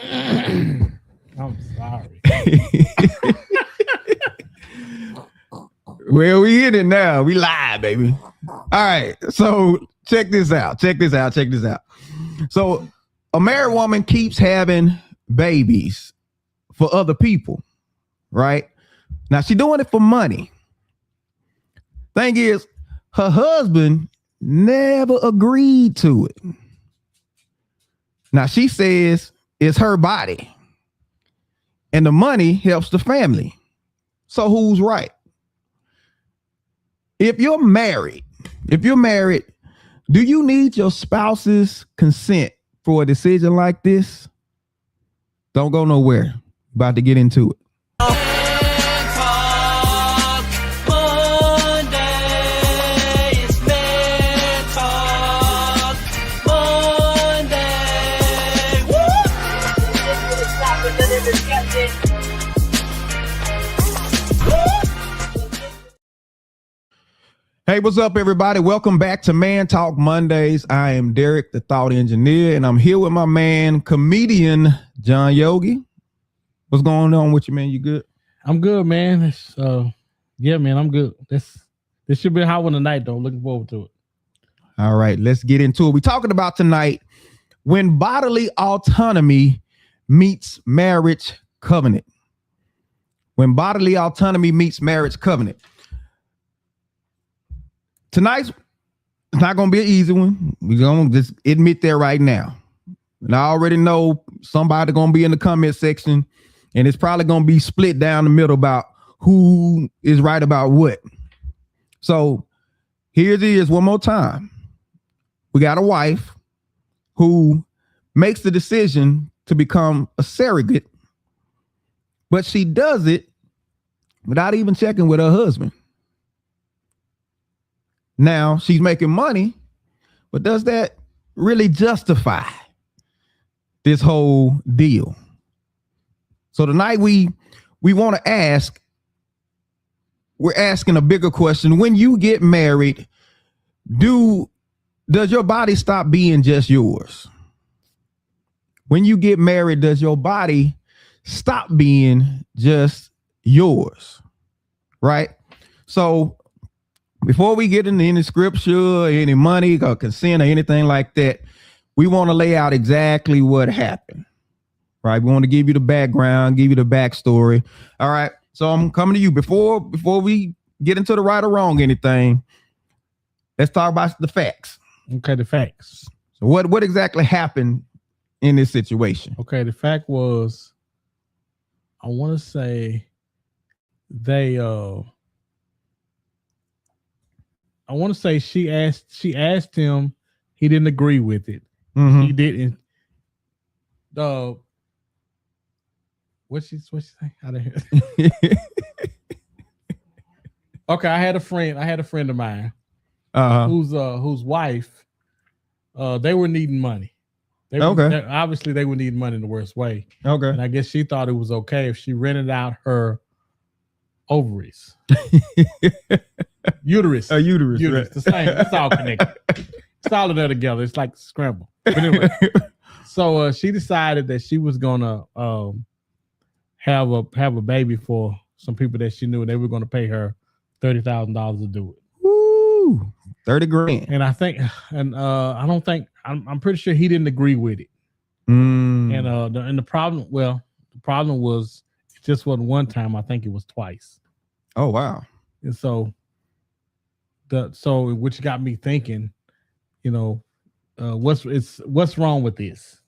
I'm sorry. Well, we in it now. We live, baby. All right. So check this out. So a married woman keeps having babies for other people, right? Now she's doing it for money. Thing is, her husband never agreed to it. Now she says it's her body and the money helps the family. So who's right? If you're married, do you need your spouse's consent for a decision like this? Don't go nowhere. About to get into it. Hey, what's up, everybody? Welcome back to Man Talk Mondays. I am Derek, the Thought Engineer, and I'm here with my man, comedian John Yogi. What's going on with you, man? You good? I'm good, man. Yeah, man, I'm good. This should be a hot one tonight, though. Looking forward to it. All right, let's get into it. We're talking about tonight when bodily autonomy meets marriage covenant. When bodily autonomy meets marriage covenant. Tonight's not going to be an easy one. We're going to just admit that right now. And I already know somebody going to be in the comment section, and it's probably going to be split down the middle about who is right about what. So here it is one more time. We got a wife who makes the decision to become a surrogate, but she does it without even checking with her husband. Now she's making money, but does that really justify this whole deal? So tonight we want to ask, we're asking a bigger question. When you get married, does your body stop being just yours? When you get married, does your body stop being just yours? Right? So before we get into any scripture or any money or consent or anything like that, we want to lay out exactly what happened, right? We want to give you the background, give you the backstory. All right. So I'm coming to you before we get into the right or wrong anything. Let's talk about the facts. Okay, the facts. So what exactly happened in this situation? Okay, the fact was, I want to say she asked him. He didn't agree with it. Mm-hmm. He didn't. What's she say? Out of here. Okay, I had a friend of mine whose wife, they were needing money. Obviously they were needing money in the worst way. Okay. And I guess she thought it was okay if she rented out her ovaries. Uterus. Uterus. Right. The same. It's all connected. It's all of that together. It's like scramble. But anyway, so she decided that she was gonna have a baby for some people that she knew, and they were gonna pay her $30,000 to do it. Woo! 30 grand. And I think, I'm pretty sure he didn't agree with it. Mm. And the problem was it just wasn't one time. I think it was twice. Oh wow! And so which got me thinking, what's wrong with this?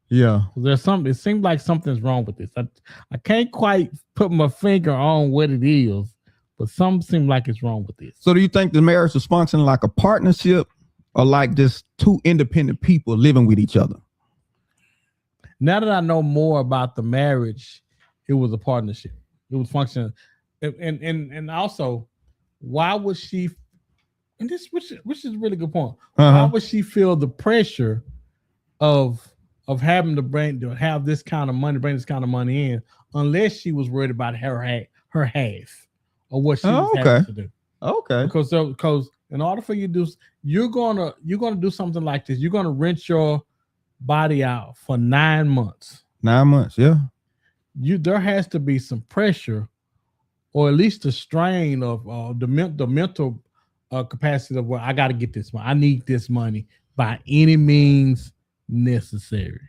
Yeah, there's something. It seems like something's wrong with this. I can't quite put my finger on what it is, but something seems like it's wrong with this. So do you think the marriage was functioning like a partnership or like just two independent people living with each other? Now that I know more about the marriage, it was a partnership. It was functioning. And also, why would she, and this which is a really good point. Why would she feel the pressure of having to have this kind of money, bring this kind of money in, unless she was worried about her half or what she was having to do? Okay. Because in order for you to do, you're gonna do something like this. You're gonna rent your body out for 9 months. 9 months. Yeah. There has to be some pressure, or at least a strain of the mental capacity of, well, I got to get this money. I need this money by any means necessary.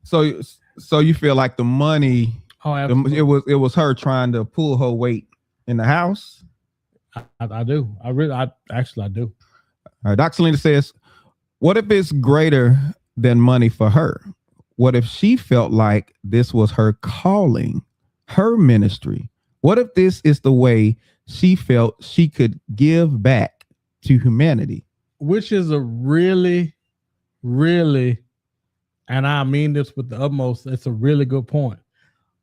So you feel like the money, Oh, absolutely. it was her trying to pull her weight in the house? I do. I do. All right, Dr. Selena says, what if it's greater than money for her? What if she felt like this was her calling, her ministry? What if this is the way she felt she could give back to humanity? Which is a really, really, and I mean this with the utmost, it's a really good point.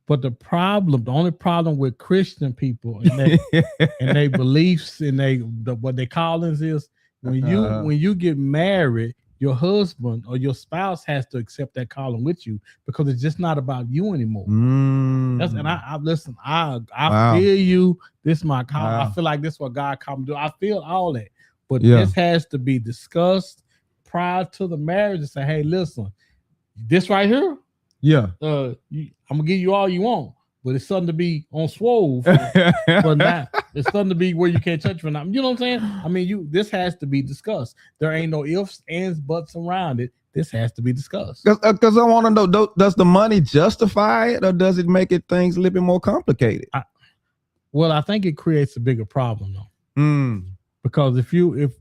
But the only problem with Christian people and their beliefs and what their callings is, when you get married, your husband or your spouse has to accept that calling with you, because it's just not about you anymore. And I listen, I feel you. This is my call. Wow. I feel like this is what God called me to do. I feel all that. But this has to be discussed prior to the marriage and say, hey, listen, this right here, I'm gonna give you all you want, but it's something to be on swole for now. It's something to be where you can't touch for now. You know what I'm saying? I mean, this has to be discussed. There ain't no ifs, ands, buts around it. This has to be discussed. Because I want to know, does the money justify it, or does it make things a little bit more complicated? I think it creates a bigger problem though. Because and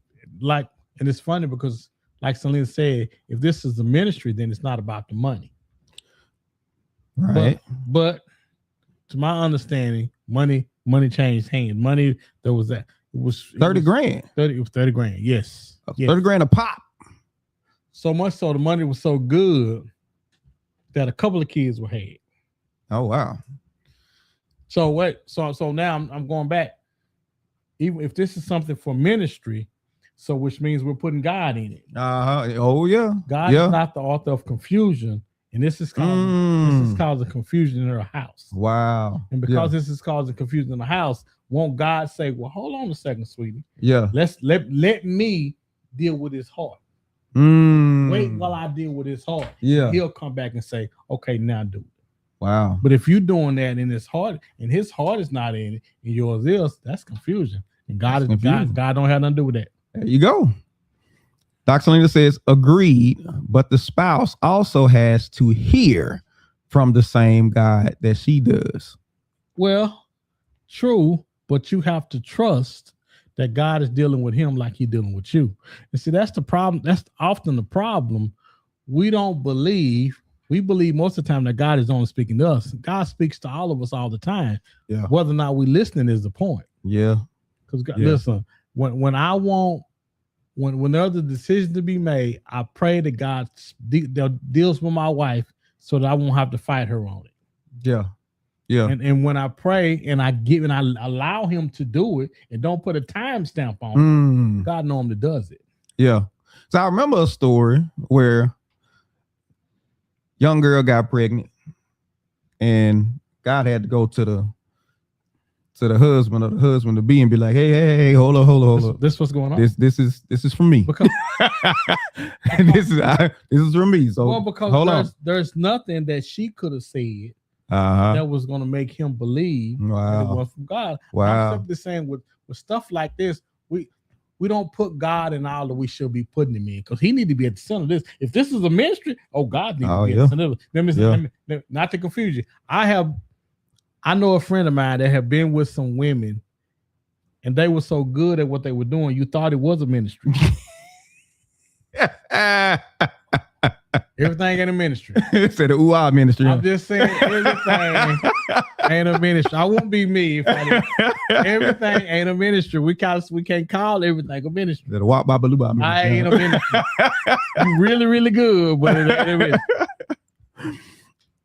it's funny because, like Selena said, if this is the ministry, then it's not about the money. Right. But to my understanding, money changed hands. Money, there was that. It was 30 grand. It was 30 grand. Yes. 30 grand a pop. So much so the money was so good that a couple of kids were had. Oh wow. So now I'm going back. Even if this is something for ministry, so which means we're putting God in it. Oh yeah. God is not the author of confusion. And this is causing confusion in her house. Wow. And because this is causing confusion in the house, won't God say, well, hold on a second, sweetie. Yeah. Let me deal with his heart. Wait while I deal with his heart. Yeah. He'll come back and say, okay, now do it. Wow. But if you're doing that in his heart, and his heart is not in it, and yours is, that's confusion. And God don't have nothing to do with that. There you go. Dr. Selena says, agreed, but the spouse also has to hear from the same God that she does. Well, true, but you have to trust that God is dealing with him like he's dealing with you. And see, that's the problem. That's often the problem. We believe most of the time that God is only speaking to us. God speaks to all of us all the time. Yeah. Whether or not we listening is the point. Yeah. Because listen, when there's a decision to be made, I pray that God deals with my wife so that I won't have to fight her on it. Yeah. Yeah. And when I pray and I allow him to do it and don't put a timestamp on it, God knows him that does it. Yeah. So I remember a story where young girl got pregnant and God had to go to the husband or the husband to be and be like, hey, hold on. This what's going on? This is from me. Because this is from me. So because there's nothing that she could have said that was going to make him believe that it was from God. Wow. I'm simply saying with stuff like this, we don't put God in all that we should be putting him in, because he need to be at the center of this. If this is a ministry, God needs to be at the center of it. Let me not to confuse you. I know a friend of mine that have been with some women, and they were so good at what they were doing, you thought it was a ministry. Everything ain't a ministry. It said the ooh-ah ministry. I'm just saying everything ain't a ministry. I wouldn't be me if I did. Everything ain't a ministry. We can't call everything a ministry. The walk by baloo. I ain't a ministry. You really, really good, but it ain't a ministry.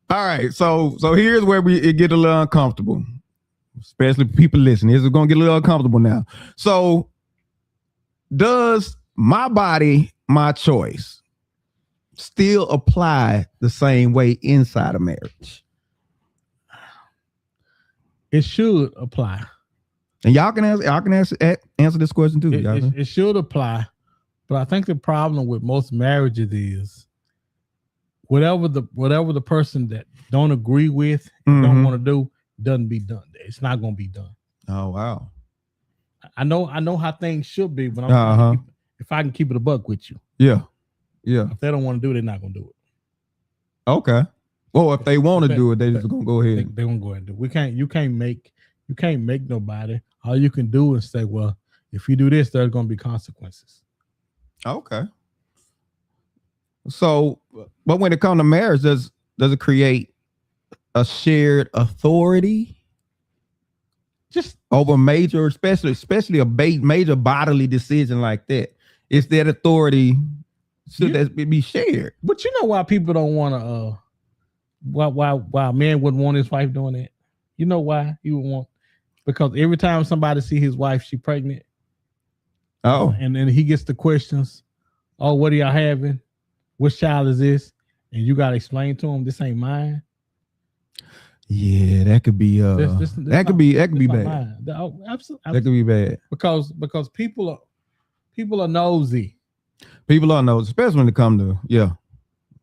All right, so here's where it get a little uncomfortable, especially people listening. It's going to get a little uncomfortable now. So, does my body, my choice still apply the same way inside a marriage? It should apply, and y'all can answer this question too. It should apply, but I think the problem with most marriages is whatever the person that don't agree with, don't want to do, doesn't be done. It's not going to be done. Oh wow. I know how things should be, but I'm trying to keep, if I can keep it a buck with you. Yeah. If they don't want to do it, they're not going to do it. Okay. Well, if they want to do it, they just gonna go ahead. They're gonna go ahead and do it. You can't make nobody. All you can do is say, well, if you do this, there's gonna be consequences. Okay. So, but when it comes to marriage, does it create a shared authority just over major, especially a major bodily decision like that? Is that authority should that be shared? But you know why people don't want to why a man wouldn't want his wife doing that? You know why he would want? Because every time somebody see his wife, she pregnant. Oh, and then he gets the questions. Oh, what are y'all having? Which child is this? And you gotta explain to him this ain't mine. Yeah, that could be that could be bad. Absolutely, that could be bad because people are nosy. People are nosy, especially when it comes to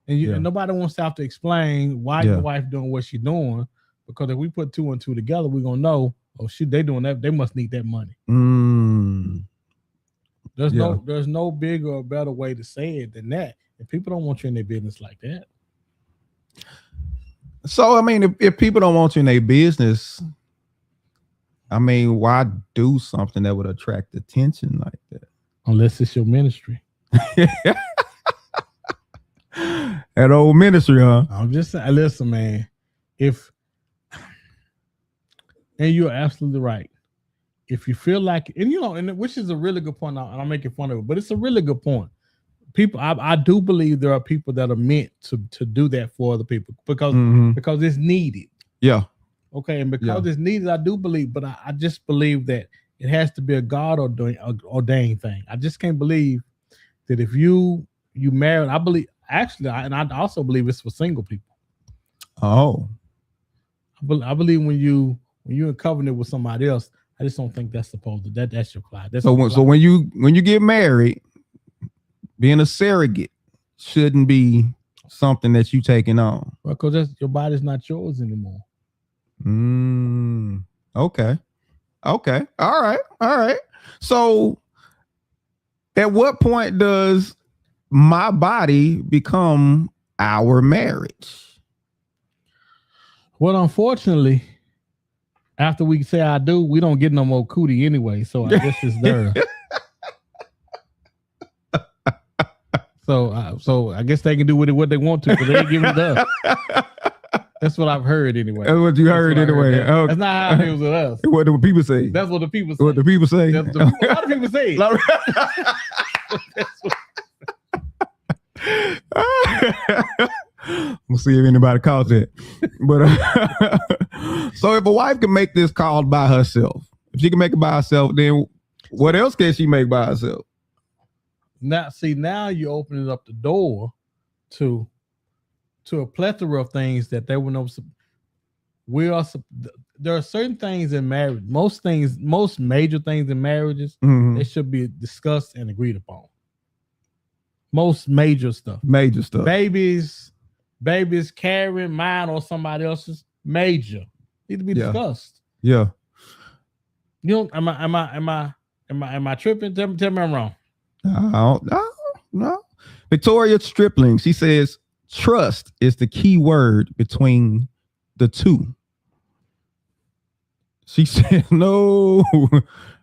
and nobody wants to have to explain why your wife doing what she's doing. Because if we put two and two together, we're gonna know. Oh, shit, they doing that. They must need that money. There's no bigger or better way to say it than that. And people don't want you in their business like that. So, I mean, if people don't want you in their business, I mean, why do something that would attract attention like that? Unless it's your ministry. That old ministry, huh? I'm just saying, listen, man. And you're absolutely right. If you feel like, and which is a really good point, and I'm making fun of it, but it's a really good point. People, I do believe there are people that are meant to do that for other people because it's needed. Yeah. Okay, and because it's needed, I do believe, but I just believe that it has to be a God ordained thing. I just can't believe that if you married, I believe and I also believe it's for single people. Oh. I believe when you're in covenant with somebody else, I just don't think that's supposed to that's your fly. So when you get married, being a surrogate shouldn't be something that you taking on. Well, because your body's not yours anymore. Okay. All right. So at what point does my body become our marriage? Well, unfortunately, after we say I do, we don't get no more cootie anyway. So I guess it's there. So I guess they can do with it what they want to, because they ain't giving it up. That's what I've heard anyway. That's what you heard anyway. That's not how it was with us. What do people say? That's what the people say. What the people say? A lot of people say. We'll see if anybody caught it. But so if a wife can make this call by herself, if she can make it by herself, then what else can she make by herself? Now you're opening up the door to a plethora of things that they will know. There are certain things in marriage, most major things in marriages, they should be discussed and agreed upon. Most major stuff. Babies carrying mine or somebody else's, major. Need to be discussed. Yeah. You know, am I tripping? Tell me I'm wrong. No. Victoria Stripling, she says, trust is the key word between the two. She said, no.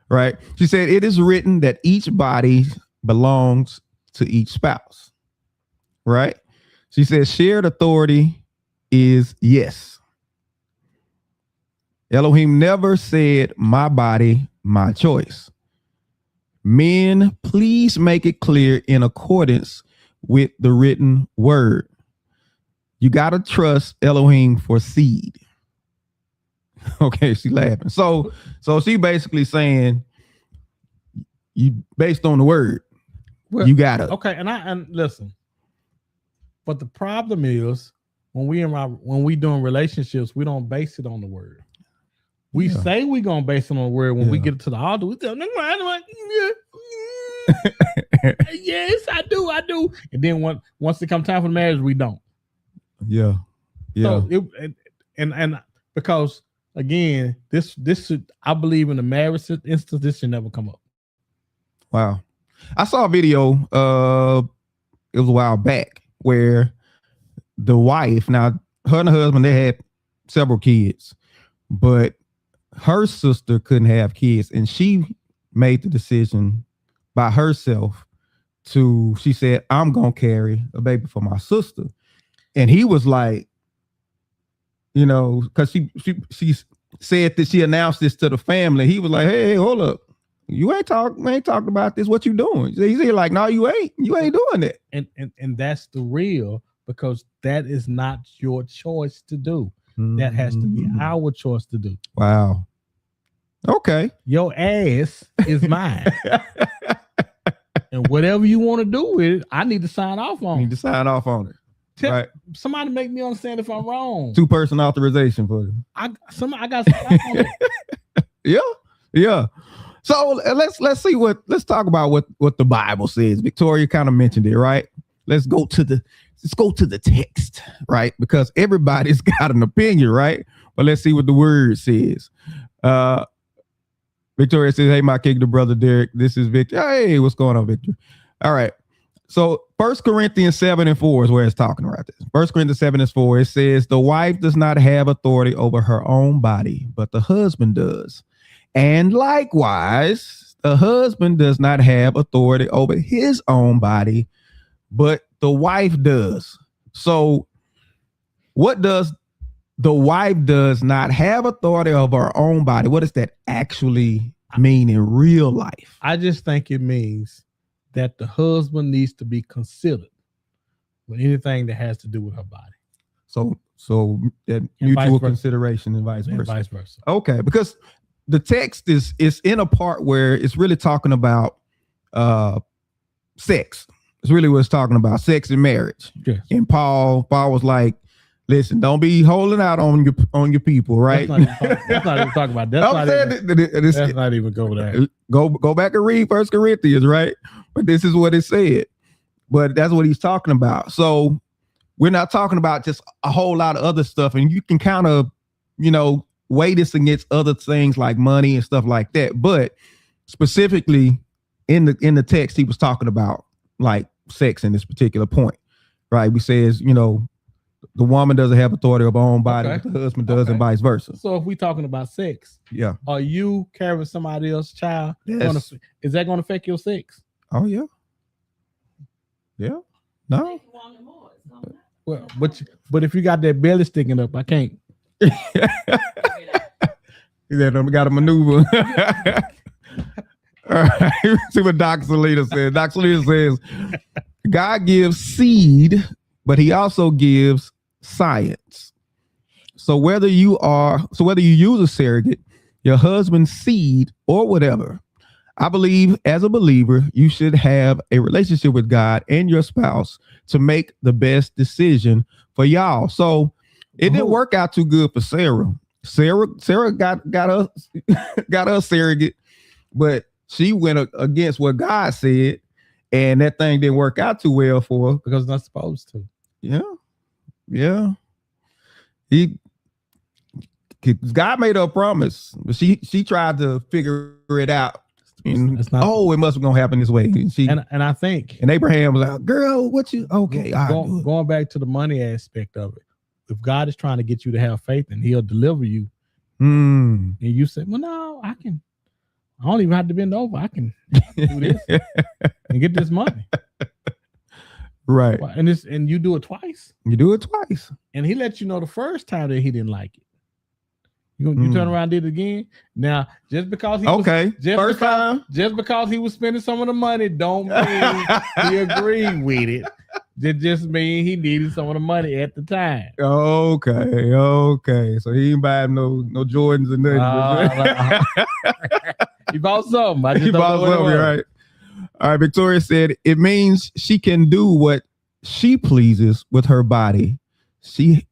Right. She said, it is written that each body belongs to each spouse. Right. She says, shared authority is yes. Elohim never said, my body, my choice. Men, please make it clear in accordance with the written word. You got to trust Elohim for seed. Okay, she laughing. So she basically saying, you based on the word, you got it. Okay, and listen. But the problem is when we doing relationships, we don't base it on the word. We say we're gonna base it on the word. When we get to the altar, we tell them, yes, I do. And then once it comes time for the marriage, we don't. Yeah. So and because again, this should, I believe in the marriage instance, this should never come up. Wow. I saw a video, it was a while back, where the wife, now her and her husband, they had several kids, but her sister couldn't have kids, and she made the decision by herself she said, I'm gonna carry a baby for my sister. And he was like, because she said that she announced this to the family. He was like, hey, hold up. We ain't talking about this. What you doing? He's like, no, you ain't doing it. And that's the real, because that is not your choice to do. That has to be our choice to do. Wow. Okay. Your ass is mine. And whatever you want to do with it, I need to sign off on. You need to sign off on it. Right. Somebody make me understand if I'm wrong. 2-person authorization for it. I got to sign off on it. Yeah. So let's talk about what the Bible says. Victoria kind of mentioned it, right? Let's go to the text, right? Because everybody's got an opinion, right? But let's see what the word says. Victoria says, hey, my king, the brother Derek, this is Victor. Hey, what's going on, Victor? All right. So 1 Corinthians 7:4 is where it's talking right there. 1 Corinthians 7:4, it says, the wife does not have authority over her own body, but the husband does. And likewise, the husband does not have authority over his own body, but the wife does. So what does the wife does not have authority over her own body? What does that actually mean in real life? I just think it means that the husband needs to be considered with anything that has to do with her body. So that mutual consideration and vice versa. Okay, because the text is in a part where it's really talking about sex. It's really what it's talking about, sex and marriage. Yes. And Paul was like, listen, don't be holding out on your people, right? That's not even talking about that. Let's not even go there. Go back and read 1 Corinthians, right? But this is what it said. But that's what he's talking about. So we're not talking about just a whole lot of other stuff. And you can kind of, weigh this against other things like money and stuff like that. But specifically in the text, he was talking about like sex in this particular point, right? He says, the woman doesn't have authority over her own body, but the husband does, and vice versa. So if we're talking about sex, yeah, are you carrying somebody else's child? Yes. Is that going to affect your sex? Oh yeah. Yeah. No. Well, but if you got that belly sticking up, I can't. He got a maneuver. All right. See what Dr. Salita says. Dr. Salita says, God gives seed, but he also gives science. So whether you use a surrogate, your husband's seed, or whatever, I believe as a believer, you should have a relationship with God and your spouse to make the best decision for y'all. So it didn't work out too good for Sarah. Sarah got a surrogate, but she went against what God said, and that thing didn't work out too well for her because it's not supposed to. Yeah. God made her a promise, but she tried to figure it out. And, it must be gonna happen this way. And I think, and Abraham was like, "Girl, what you okay?" Going back to the money aspect of it, if God is trying to get you to have faith, and He'll deliver you, and you say, "Well, no, I don't even have to bend over. I can do this and get this money." Right. And you do it twice. You do it twice, and He let you know the first time that He didn't like it. You turn around and did it again. Now, just because he just because he was spending some of the money, don't mean he agreed with it. It just means he needed some of the money at the time. Okay. So he ain't buying no Jordans and nothing. He bought something. He bought something, right? All right. Victoria said it means she can do what she pleases with her body. She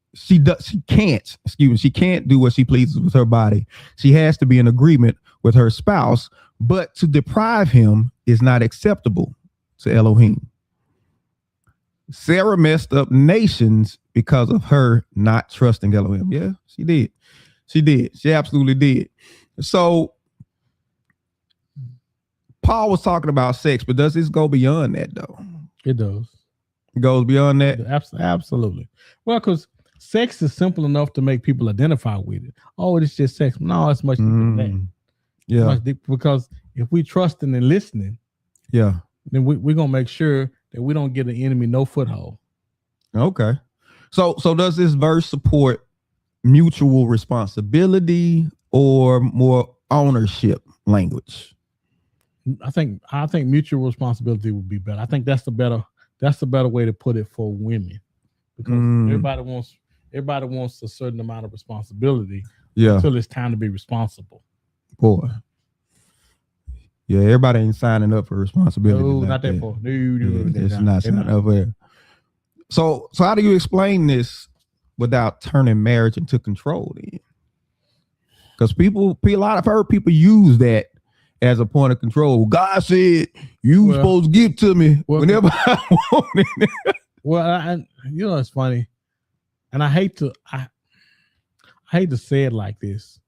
can't do what she pleases with her body. She has to be in agreement with her spouse, but to deprive him is not acceptable to Elohim. Sarah messed up nations because of her not trusting Elohim. Yeah, she did. She did. She absolutely did. So Paul was talking about sex, but does this go beyond that though? It does. It goes beyond that. Absolutely. Well, because sex is simple enough to make people identify with it. Oh, it's just sex. No, it's much deeper than that. Yeah. Because if we trusting and listening, yeah, then we're gonna make sure that we don't get an enemy no foothold. Okay. So does this verse support mutual responsibility or more ownership language? I think mutual responsibility would be better. I think that's the better way to put it for women, because everybody wants a certain amount of responsibility until it's time to be responsible. Boy. Yeah, everybody ain't signing up for responsibility. No, not that part. No, it's not signing up for it. So how do you explain this without turning marriage into control then? Because a lot of people use that as a point of control. God said you supposed to give to me whenever I want it. Well, it's funny, and I hate to say it like this,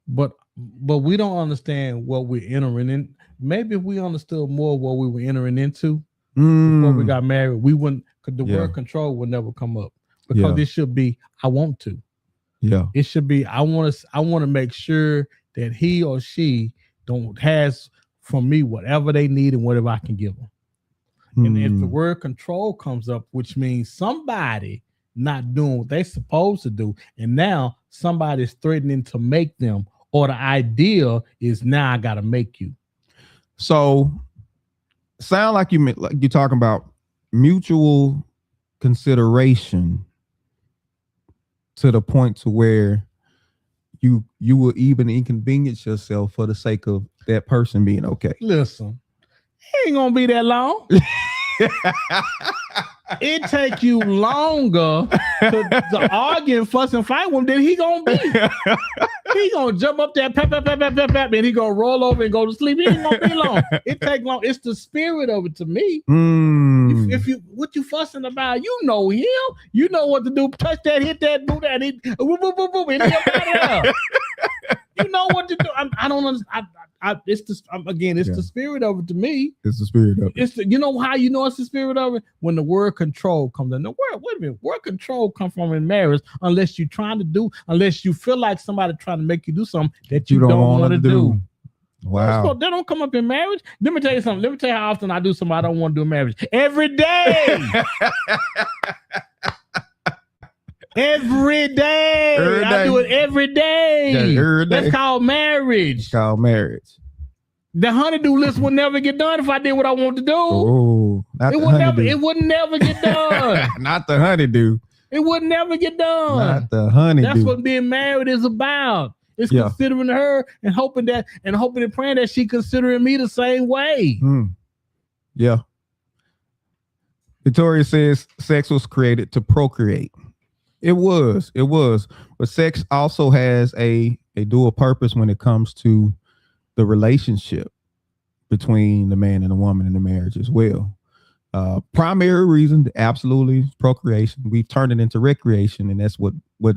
but we don't understand what we're entering in. Maybe if we understood more what we were entering into before we got married, we wouldn't. Because the word control would never come up, because it should be I want to. Yeah, it should be I want to make sure that he or she has from me whatever they need and whatever I can give them. And if the word control comes up, which means somebody not doing what they're supposed to do, and now somebody's threatening to make them, or the idea is now I got to make you. So, sound like you're talking about mutual consideration to the point to where you will even inconvenience yourself for the sake of that person being okay. Listen, it ain't gonna be that long. It take you longer to argue and fuss and fight with him than he gonna be. He gonna jump up there, pap, and he gonna roll over and go to sleep. It ain't gonna be long. It take long. It's the spirit of it to me. If you what you fussing about, you know him. You know what to do. Touch that, hit that, do that, and you know what to do. I don't understand. It's the spirit of it to me. It's the spirit of it. It's you know how you know it's the spirit of it? When the word control comes in. The word, wait a minute, word control comes from in marriage unless you feel like somebody trying to make you do something that you don't want to do. Wow. They don't come up in marriage. Let me tell you something. Let me tell you how often I do something I don't want to do in marriage. Every day. Every day. I do it every day. Yeah, every day. That's called marriage. It's called marriage. The honeydew list would never get done if I did what I want to do. Oh, it would never get done. Not the honeydew. It would never get done. Not the honeydew. That's what being married is about. It's considering her and hoping and praying that she considering me the same way. Yeah. Victoria says sex was created to procreate. It was. But sex also has a dual purpose when it comes to the relationship between the man and the woman in the marriage as well. Primary reason, absolutely, procreation. We've turned it into recreation, and that's what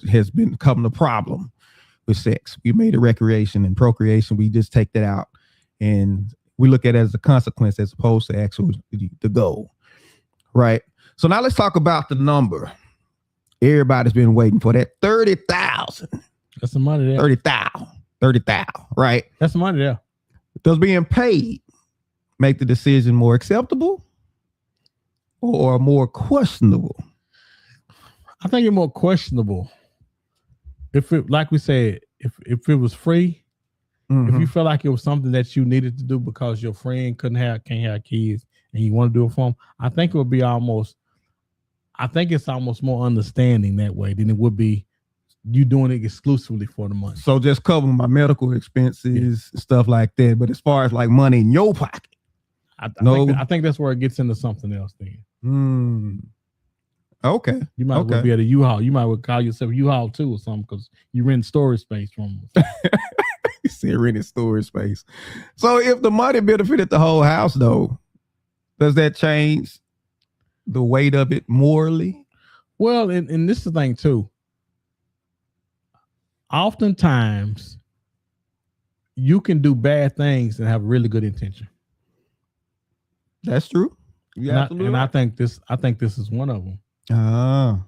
has become the problem with sex. We made it recreation, and procreation, we just take that out and we look at it as a consequence as opposed to actually the goal. Right? So now let's talk about the number. Everybody's been waiting for that 30,000. That's the money there. 30,000, right? That's the money there. Does being paid make the decision more acceptable or more questionable? I think it's more questionable. If it, like we said, if it was free, if you felt like it was something that you needed to do because your friend can't have kids and you want to do it for them, I think it would be it's almost more understanding that way than it would be you doing it exclusively for the money. So just covering my medical expenses, stuff like that. But as far as like money in your pocket, I think that's where it gets into something else then. Okay. You might well be at a U-Haul. You might well call yourself U-Haul too or something because you rent storage space from them. You said renting storage space. So if the money benefited the whole house though, does that change the weight of it morally? Well, and this is the thing too. Oftentimes, you can do bad things and have really good intention. That's true. I think this is one of them. Ah.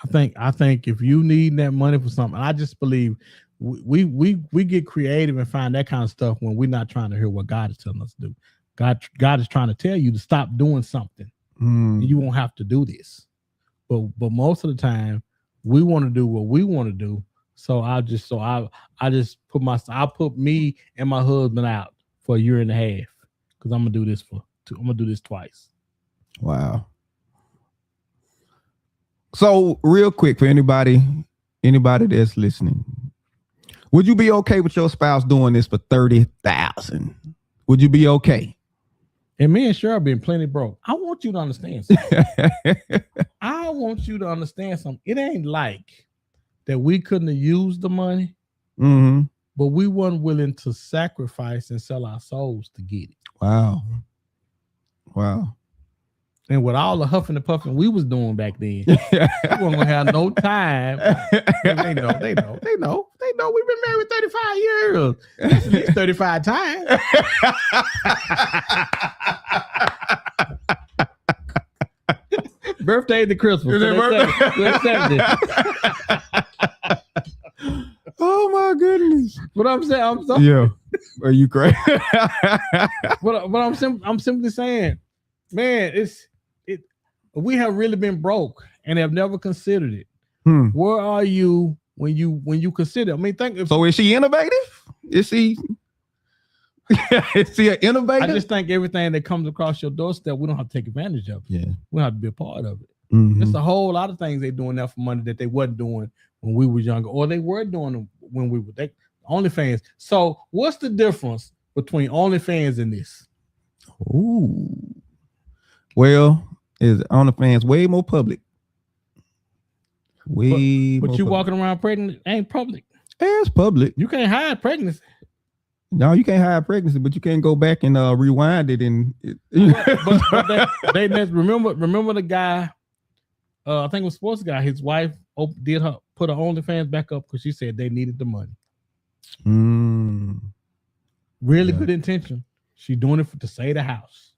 I think if you need that money for something, I just believe we get creative and find that kind of stuff when we're not trying to hear what God is telling us to do. God is trying to tell you to stop doing something. You won't have to do this. But most of the time we want to do what we want to do. So I just put me and my husband out for a year and a half because I'm gonna do this twice. Wow. So real quick for anybody that's listening, would you be okay with your spouse doing this for $30,000? Would you be okay? And me and Cheryl being plenty broke. I want you to understand something. I want you to understand something. It ain't like that we couldn't have used the money, but we weren't willing to sacrifice and sell our souls to get it. Wow. And with all the huffing and puffing we was doing back then, we weren't gonna have no time. They know. We've been married 35 years. That's at least 35 times. Birthday to Christmas. We're 70. Oh my goodness. What I'm saying, I'm sorry. Yeah. Are you crazy? But I'm simply saying, man, we have really been broke and have never considered it. Where are you when you consider? I mean, so is she innovative? Is she an innovator? I just think everything that comes across your doorstep, we don't have to take advantage of it. Yeah, we don't have to be a part of it. There's a whole lot of things they're doing now for money that they wasn't doing when we were younger, or they were doing them when we were OnlyFans. So what's the difference between OnlyFans and this? Ooh, well, is OnlyFans way more public? But you public. Walking around pregnant ain't public. It's public. You can't hide pregnancy. No, you can't hide pregnancy, but you can't go back and rewind it. And but they remember the guy. I think it was a sports guy. His wife put her OnlyFans back up because she said they needed the money. Really good intention. She doing it to save the house.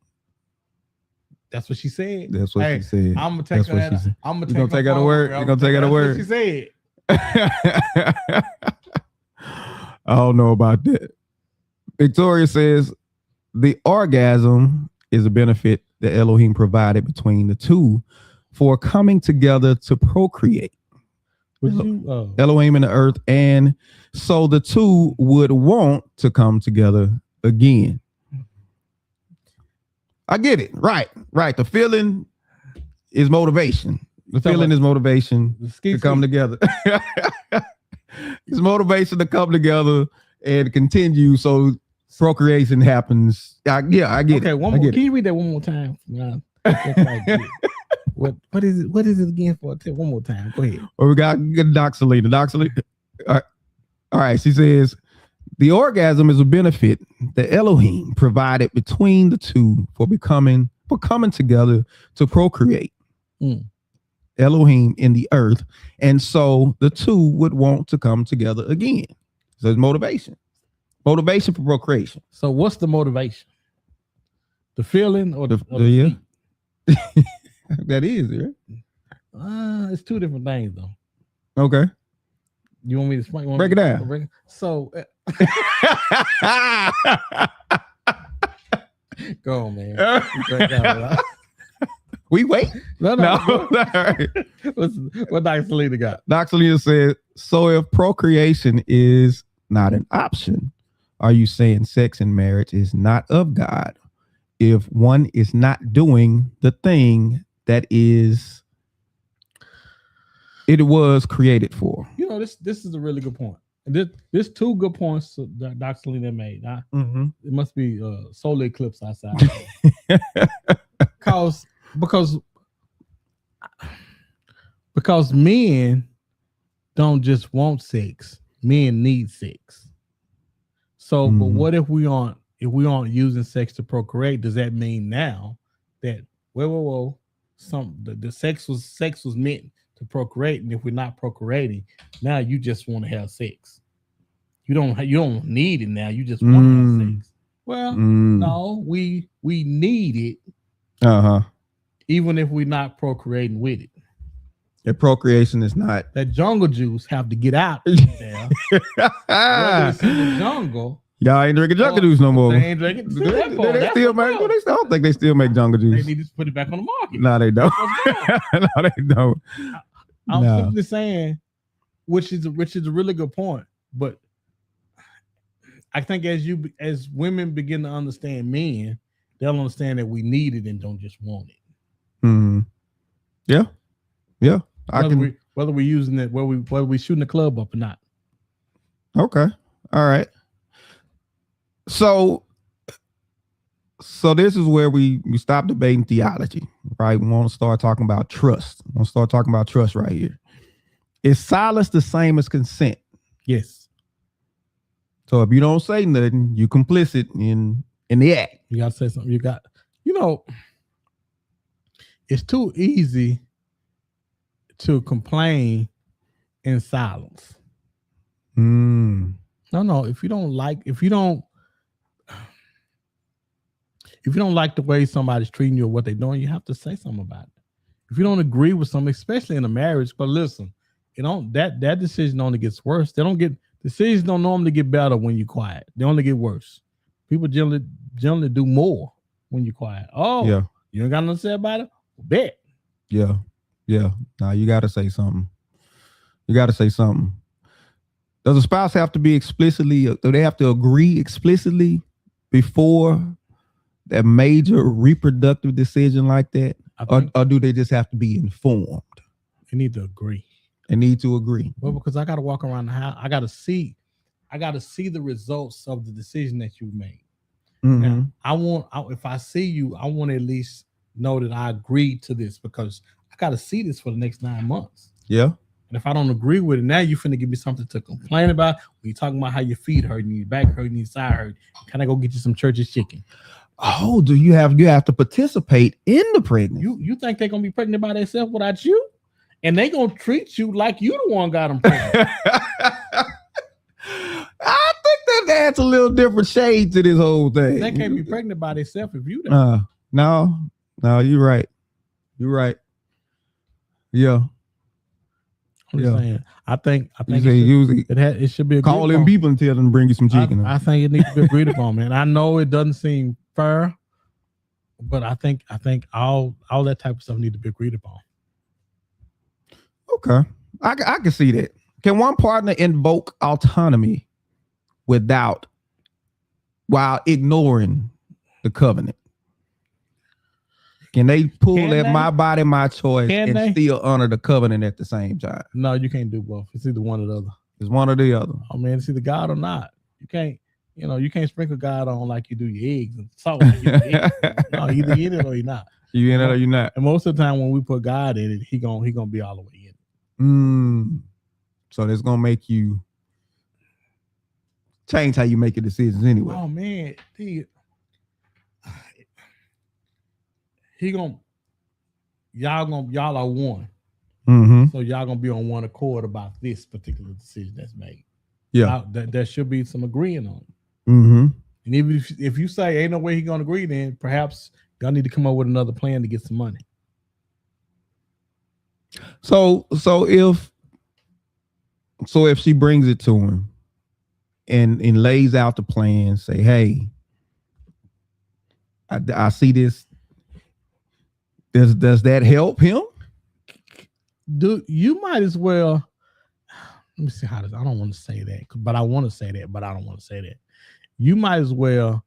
That's what she said. That's what she said. I'm gonna take her. I'm gonna take her to word. You're gonna take her to word. She said. I don't know about that. Victoria says the orgasm is a benefit that Elohim provided between the two for coming together to procreate. Elohim and the earth, and so the two would want to come together again. I get it. Right. The feeling is motivation. The feeling is motivation to come together. It's motivation to come together and continue so procreation happens. I get it. Okay, can you read that one more time? What is it? What is it again for? One more time. Go ahead. Well, we got Doxalina. All right. She says the orgasm is a benefit that Elohim provided between the two for coming together to procreate. Elohim in the earth, and so the two would want to come together again. So it's motivation for procreation. So what's the motivation? The feeling or the yeah? That is it. Right? It's two different things though. Okay. You want me to explain? Break it down. So go on, man. Break down, we wait. No. All right. What Doxalina got? Doxalina said, so if procreation is not an option, are you saying sex in marriage is not of God if one is not doing the thing that it was created for? You know, this is a really good point. This two good points that Doxalina made. It must be solar eclipse outside. Because men don't just want sex, men need sex. So, but what if we aren't using sex to procreate? Does that mean now that whoa, the sex was meant to procreate, and if we're not procreating, now you just want to have sex. You don't need it now. You just want to have sex. Well, no, we need it. Even if we're not procreating with it. The procreation is not. That jungle juice have to get out there. Whether it's in the jungle. Y'all ain't drinking jungle juice no more. They ain't drinking. They still make. I don't think they still make jungle juice. They need to put it back on the market. No, they don't. No, they don't. I'm simply saying, which is a really good point. But I think as women begin to understand men, they'll understand that we need it and don't just want it. Mm-hmm. Yeah. Yeah. Whether we're using it, whether we shooting the club up or not. Okay. All right. So this is where we stop debating theology, right? We want to start talking about trust. We want to start talking about trust right here. Is silence the same as consent? Yes. So if you don't say nothing, you're complicit in the act. You got to say something. It's too easy to complain in silence. No, if you don't like the way somebody's treating you or what they're doing, you have to say something about it. If you don't agree with something, especially in a marriage, but listen, that decision only gets worse. Decisions don't normally get better when you're quiet. They only get worse. People generally do more when you're quiet. Oh, yeah. You ain't got nothing to say about it? Bet. Yeah. Yeah. Now you got to say something. Does a spouse have to be do they have to agree explicitly before that major reproductive decision like that? Or do they just have to be informed? They need to agree. Well, because I got to walk around the house. I got to see the results of the decision that you made. Mm-hmm. Now, if I see you, I want to at least know that I agreed to this because I got to see this for the next 9 months. Yeah. And if I don't agree with it, now you're finna give me something to complain about. When you're talking about how your feet hurt, and your back hurt, and your side hurt, can I go get you some church's chicken? Oh, do you have to participate in the pregnancy? You think they're gonna be pregnant by themselves without you? And they gonna treat you like you the one got them pregnant. I think that adds a little different shade to this whole thing. They can't be pregnant by themselves if you don't. No, you're right. Yeah. I'm just saying. I think it should be call them people and tell them to bring you some chicken. I think it needs to be agreed upon, man. I know it doesn't seem fair, but I think all that type of stuff need to be agreed upon. Okay, I can see that. Can one partner invoke autonomy while ignoring the covenant? Can they pull my body, my choice, and still honor the covenant at the same time? No, you can't do both. It's either one or the other. It's one or the other. Oh man, it's either God or not. You can't sprinkle God on like you do your eggs and salt. Like you do your eggs. No, either in it or you're not. You in it or you're not. And most of the time when we put God in it, he gonna be all the way in it. So that's gonna make you change how you make your decisions anyway. Oh man, y'all are one. Mm-hmm. So y'all gonna be on one accord about this particular decision that's made. Yeah, there should be some agreeing on it. Mm-hmm. And if you say ain't no way he gonna agree, then perhaps y'all need to come up with another plan to get some money. So if she brings it to him and lays out the plan, say, hey, I see this. Does that help him? You might as well. Let me see how this. I don't want to say that, but I want to say that, but I don't want to say that. You might as well.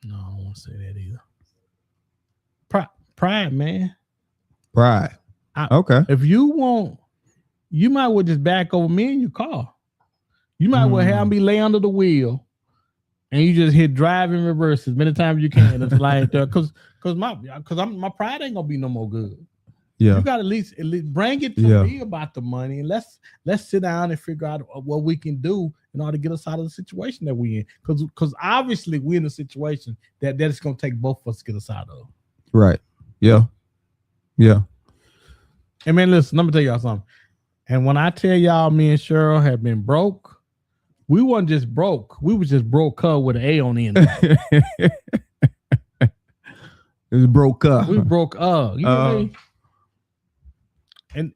No, I don't want to say that either. Pride, man. Pride. Okay. If you want, you might well just back over me in your car. You might well have me lay under the wheel, and you just hit drive in reverse as many times as you can. It's like because my pride ain't gonna be no more good. Yeah, you got at least bring it to me about the money, and let's sit down and figure out what we can do in order to get us out of the situation that we in. Because obviously we're in a situation that it's gonna take both of us to get us out of. Right. Yeah. Yeah. And man, listen, let me tell y'all something. And when I tell y'all, me and Cheryl have been broke, we wasn't just broke. We was just broke up with an A on the end. It was broke up. We broke up. You know what I mean?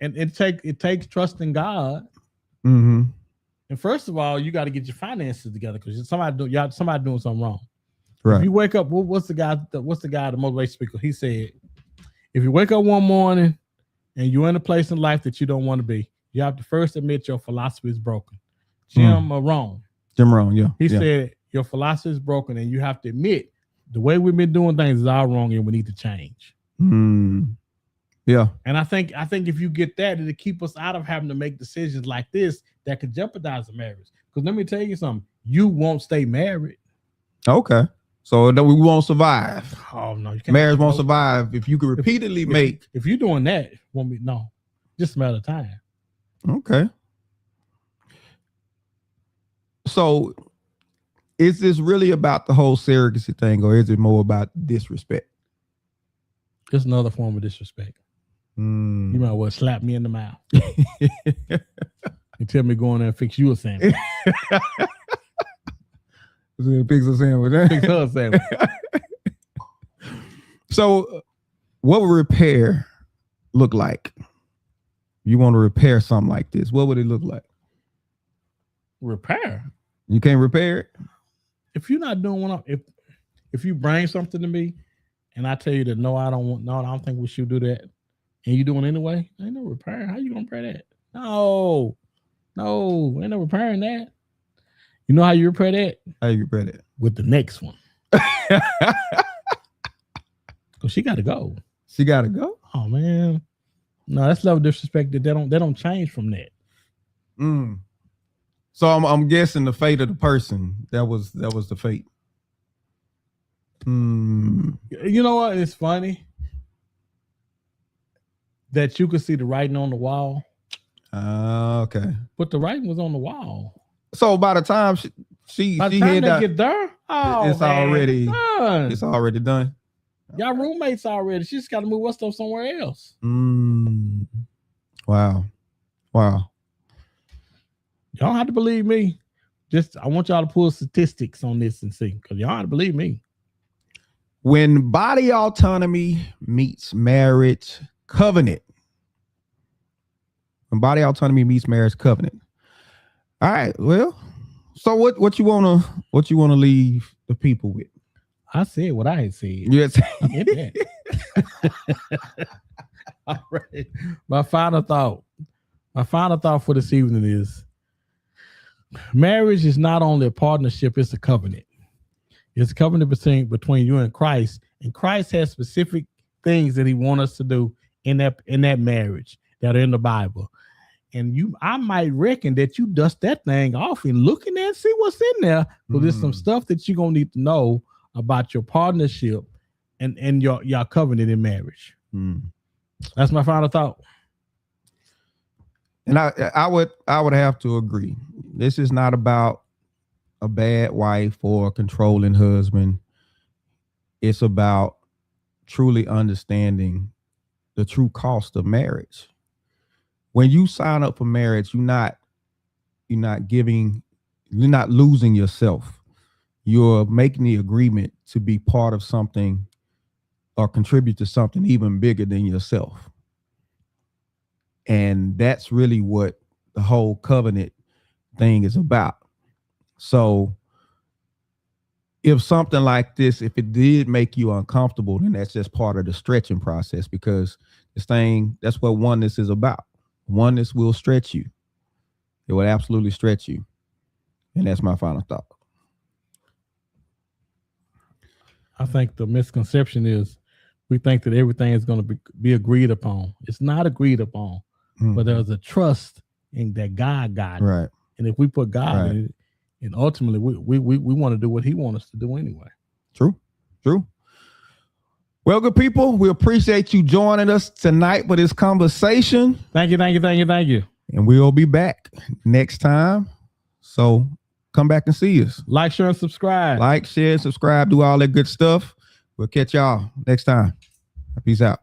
And it takes trust in God. Mm-hmm. And first of all, you got to get your finances together because somebody doing something wrong. Right. If you wake up, what's the guy? The motivation speaker? He said, if you wake up one morning and you're in a place in life that you don't want to be, you have to first admit your philosophy is broken. Jim Rohn. Jim Rohn, yeah. He said your philosophy is broken, and you have to admit the way we've been doing things is all wrong, and we need to change. Yeah. And I think if you get that, it'll keep us out of having to make decisions like this that could jeopardize the marriage. Because let me tell you something, you won't stay married. Okay. So that we won't survive. Oh no, you can't. Marriage won't survive if you can repeatedly make. If you're doing that, won't be no. Just a matter of time. Okay. So is this really about the whole surrogacy thing, or is it more about disrespect? It's another form of disrespect. You might well slap me in the mouth and tell me go in there and fix you a sandwich. Fix a sandwich. Fix her a sandwich. So what would repair look like? You want to repair something like this, what would it look like? Repair? You can't repair it? If you're not doing what if you bring something to me and I tell you that I don't think we should do that, and you doing it anyway, ain't no repair. How you gonna repair that? No, ain't no repairing that. You know how you repair that? How you repair that? With the next one. Cause she gotta go. She gotta go? Oh man. No, that's level of disrespect that they don't change from that. So I'm guessing the fate of the person, that was the fate. You know what? It's funny that you could see the writing on the wall. Okay. But the writing was on the wall. So by the time she get there, it's already done. It's already done. Y'all roommates already. She just got to move her stuff somewhere else. Wow. Y'all don't have to believe me. I want y'all to pull statistics on this and see, because y'all don't have to believe me. When body autonomy meets marriage covenant. When body autonomy meets marriage covenant. All right. Well, so what you wanna leave the people with? I said what I had said. Yes. All right. My final thought for this evening is marriage is not only a partnership, it's a covenant. It's a covenant between you and Christ Christ has specific things that he wants us to do in that marriage that are in the Bible. And I might reckon that you dust that thing off and look in there and see what's in there. Because there's some stuff that you're going to need to know about your partnership and your covenant in marriage. That's my final thought. And I would have to agree. This is not about a bad wife or a controlling husband. It's about truly understanding the true cost of marriage. When you sign up for marriage, you're not losing yourself. You're making the agreement to be part of something or contribute to something even bigger than yourself. And that's really what the whole covenant thing is about. So if something like this, if it did make you uncomfortable, then that's just part of the stretching process, because that's what oneness is about. Oneness will stretch you. It will absolutely stretch you. And that's my final thought. I think the misconception is we think that everything is going to be agreed upon. It's not agreed upon, but there's a trust in that God got it. Right. And if we put God in it, and ultimately we want to do what he wants us to do anyway. True. Well, good people, we appreciate you joining us tonight for this conversation. Thank you. And we'll be back next time. So come back and see us. Like, share, and subscribe. Do all that good stuff. We'll catch y'all next time. Peace out.